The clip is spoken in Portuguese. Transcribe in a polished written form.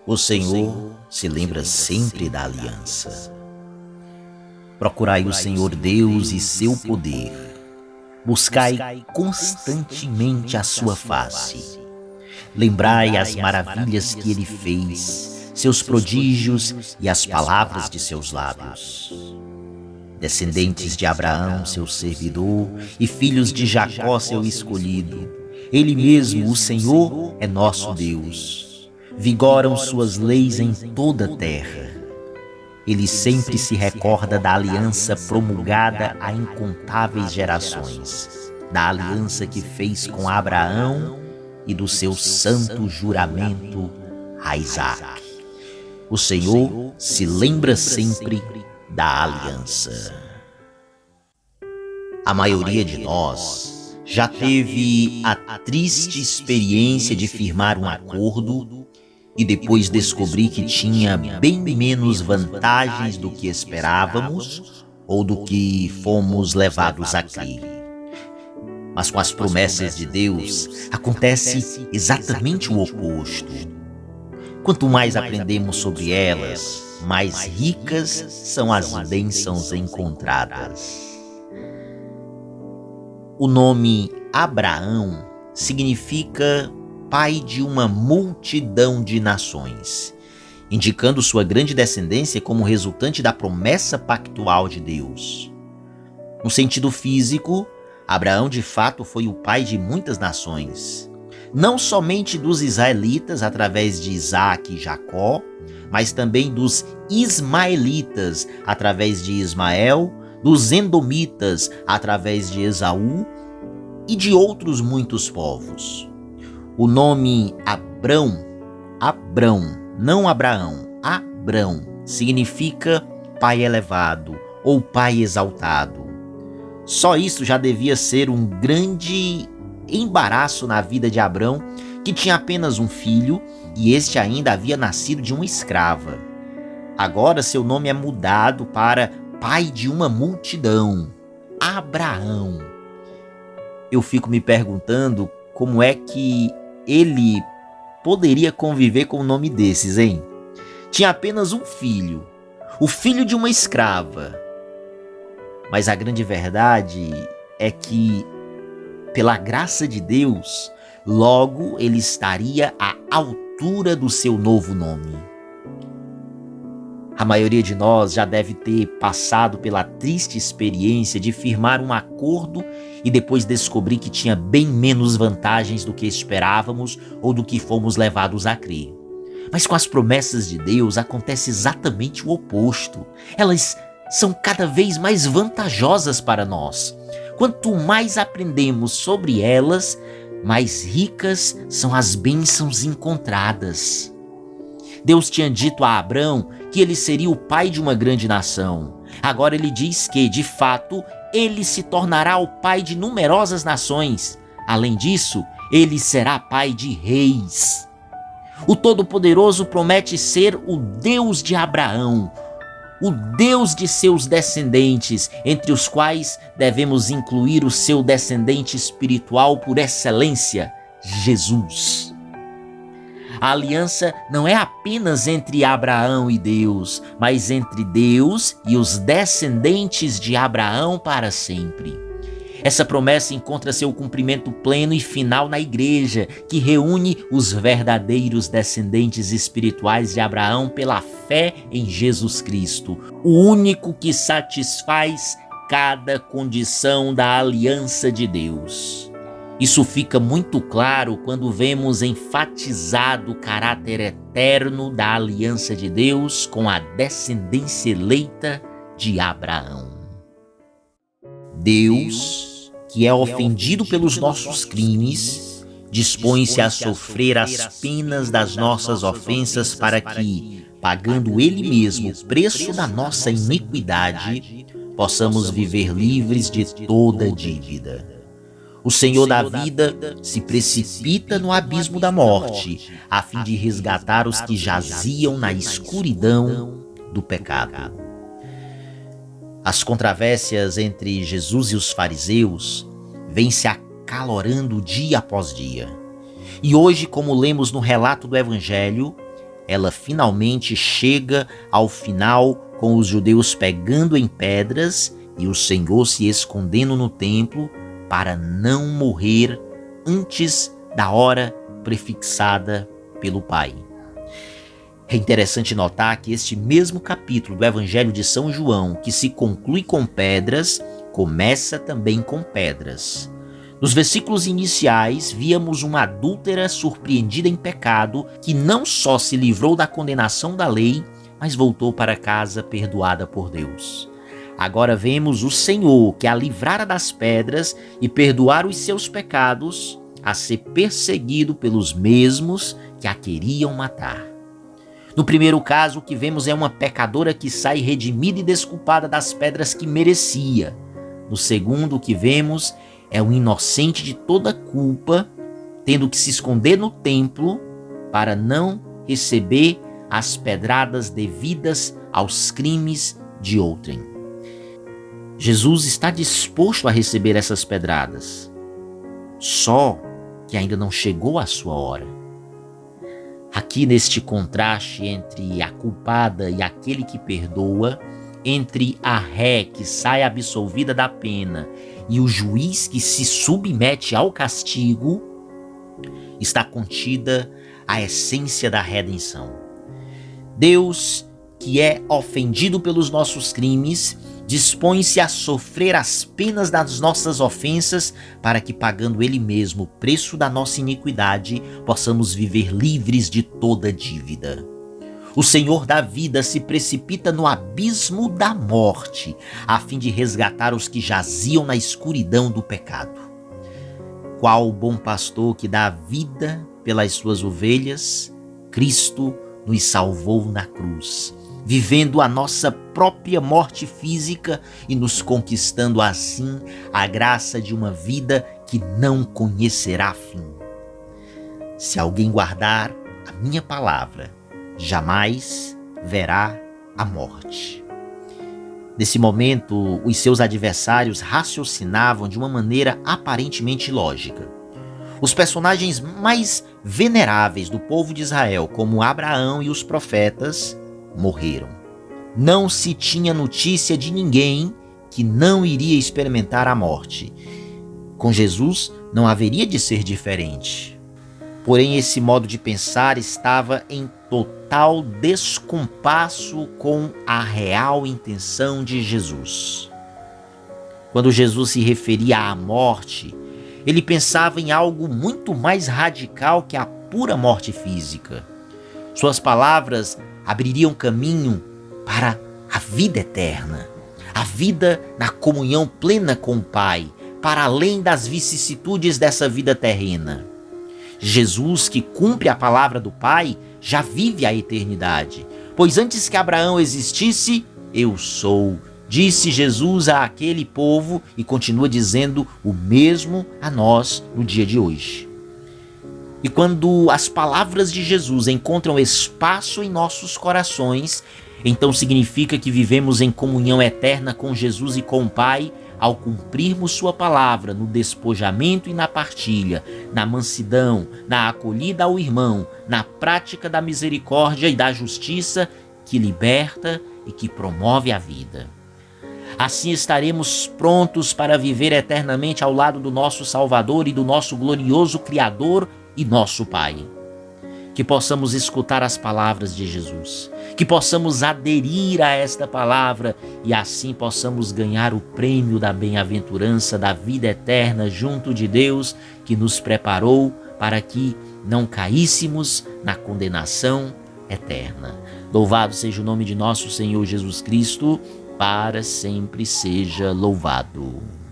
O Senhor se lembra sempre da aliança. Procurai o Senhor Deus e seu poder. Buscai constantemente a sua face. Lembrai as maravilhas que ele fez, seus prodígios e as palavras de seus lábios. Descendentes de Abraão, seu servidor, e filhos de Jacó, seu escolhido, ele mesmo, o Senhor, é nosso Deus. Vigoram suas leis em toda a terra. Ele sempre se recorda da aliança promulgada a incontáveis gerações, da aliança que fez com Abraão e do seu santo juramento a Isaac. O Senhor se lembra sempre da aliança. A maioria de nós já teve a triste experiência de firmar um acordo e depois descobrir que tinha bem menos vantagens do que esperávamos ou do que fomos levados a crer. Mas com as promessas de Deus acontece exatamente o oposto. Quanto mais aprendemos sobre elas, mais ricas são as bênçãos encontradas. O nome Abraão significa pai de uma multidão de nações, indicando sua grande descendência como resultante da promessa pactual de Deus. No sentido físico, Abraão de fato foi o pai de muitas nações, não somente dos israelitas através de Isaac e Jacó, mas também dos ismaelitas através de Ismael, dos edomitas através de Esaú e de outros muitos povos. O nome Abrão, não Abraão, Abrão, significa pai elevado ou pai exaltado. Só isso já devia ser um grande embaraço na vida de Abrão, que tinha apenas um filho e este ainda havia nascido de uma escrava. Agora seu nome é mudado para pai de uma multidão, Abraão. Eu fico me perguntando como é que ele poderia conviver com um nome desses, hein? Tinha apenas um filho, o filho de uma escrava. Mas a grande verdade é que, pela graça de Deus, logo ele estaria à altura do seu novo nome. A maioria de nós já deve ter passado pela triste experiência de firmar um acordo e depois descobrir que tinha bem menos vantagens do que esperávamos ou do que fomos levados a crer. Mas com as promessas de Deus acontece exatamente o oposto. Elas são cada vez mais vantajosas para nós. Quanto mais aprendemos sobre elas, mais ricas são as bênçãos encontradas. Deus tinha dito a Abrão que ele seria o pai de uma grande nação. Agora ele diz que, de fato, ele se tornará o pai de numerosas nações. Além disso, ele será pai de reis. O Todo-Poderoso promete ser o Deus de Abraão, o Deus de seus descendentes, entre os quais devemos incluir o seu descendente espiritual por excelência, Jesus. A aliança não é apenas entre Abraão e Deus, mas entre Deus e os descendentes de Abraão para sempre. Essa promessa encontra seu cumprimento pleno e final na igreja, que reúne os verdadeiros descendentes espirituais de Abraão pela fé em Jesus Cristo, o único que satisfaz cada condição da aliança de Deus. Isso fica muito claro quando vemos enfatizado o caráter eterno da aliança de Deus com a descendência eleita de Abraão. Deus, que é ofendido pelos nossos crimes, dispõe-se a sofrer as penas das nossas ofensas para que, pagando Ele mesmo o preço da nossa iniquidade, possamos viver livres de toda dívida. O Senhor da vida se precipita no abismo da morte, a fim de resgatar os que jaziam na escuridão do pecado. As controvérsias entre Jesus e os fariseus vêm se acalorando dia após dia. E hoje, como lemos no relato do Evangelho, ela finalmente chega ao final com os judeus pegando em pedras e o Senhor se escondendo no templo para não morrer antes da hora prefixada pelo Pai. É interessante notar que este mesmo capítulo do Evangelho de São João, que se conclui com pedras, começa também com pedras. Nos versículos iniciais, víamos uma adúltera surpreendida em pecado que não só se livrou da condenação da lei, mas voltou para casa perdoada por Deus. Agora vemos o Senhor que a livrara das pedras e perdoar os seus pecados, a ser perseguido pelos mesmos que a queriam matar. No primeiro caso, o que vemos é uma pecadora que sai redimida e desculpada das pedras que merecia. No segundo, o que vemos é um inocente de toda culpa, tendo que se esconder no templo para não receber as pedradas devidas aos crimes de outrem. Jesus está disposto a receber essas pedradas, só que ainda não chegou a sua hora. Aqui neste contraste entre a culpada e aquele que perdoa, entre a ré que sai absolvida da pena e o juiz que se submete ao castigo, está contida a essência da redenção. Deus, que é ofendido pelos nossos crimes, dispõe-se a sofrer as penas das nossas ofensas para que, pagando Ele mesmo o preço da nossa iniquidade, possamos viver livres de toda dívida. O Senhor da vida se precipita no abismo da morte, a fim de resgatar os que jaziam na escuridão do pecado. Qual bom pastor que dá a vida pelas suas ovelhas, Cristo nos salvou na cruz, vivendo a nossa própria morte física e nos conquistando assim a graça de uma vida que não conhecerá fim. Se alguém guardar a minha palavra, jamais verá a morte. Nesse momento, os seus adversários raciocinavam de uma maneira aparentemente ilógica. Os personagens mais veneráveis do povo de Israel, como Abraão e os profetas, morreram. Não se tinha notícia de ninguém que não iria experimentar a morte. Com Jesus não haveria de ser diferente. Porém, esse modo de pensar estava em total descompasso com a real intenção de Jesus. Quando Jesus se referia à morte, ele pensava em algo muito mais radical que a pura morte física. Suas palavras abririam caminho para a vida eterna, a vida na comunhão plena com o Pai, para além das vicissitudes dessa vida terrena. Jesus, que cumpre a palavra do Pai, já vive a eternidade, pois antes que Abraão existisse, eu sou, disse Jesus a aquele povo e continua dizendo o mesmo a nós no dia de hoje. E quando as palavras de Jesus encontram espaço em nossos corações, então significa que vivemos em comunhão eterna com Jesus e com o Pai, ao cumprirmos sua palavra no despojamento e na partilha, na mansidão, na acolhida ao irmão, na prática da misericórdia e da justiça que liberta e que promove a vida. Assim estaremos prontos para viver eternamente ao lado do nosso Salvador e do nosso glorioso Criador e nosso Pai. Que possamos escutar as palavras de Jesus, que possamos aderir a esta palavra e assim possamos ganhar o prêmio da bem-aventurança da vida eterna junto de Deus, que nos preparou para que não caíssemos na condenação eterna. Louvado seja o nome de nosso Senhor Jesus Cristo, para sempre seja louvado.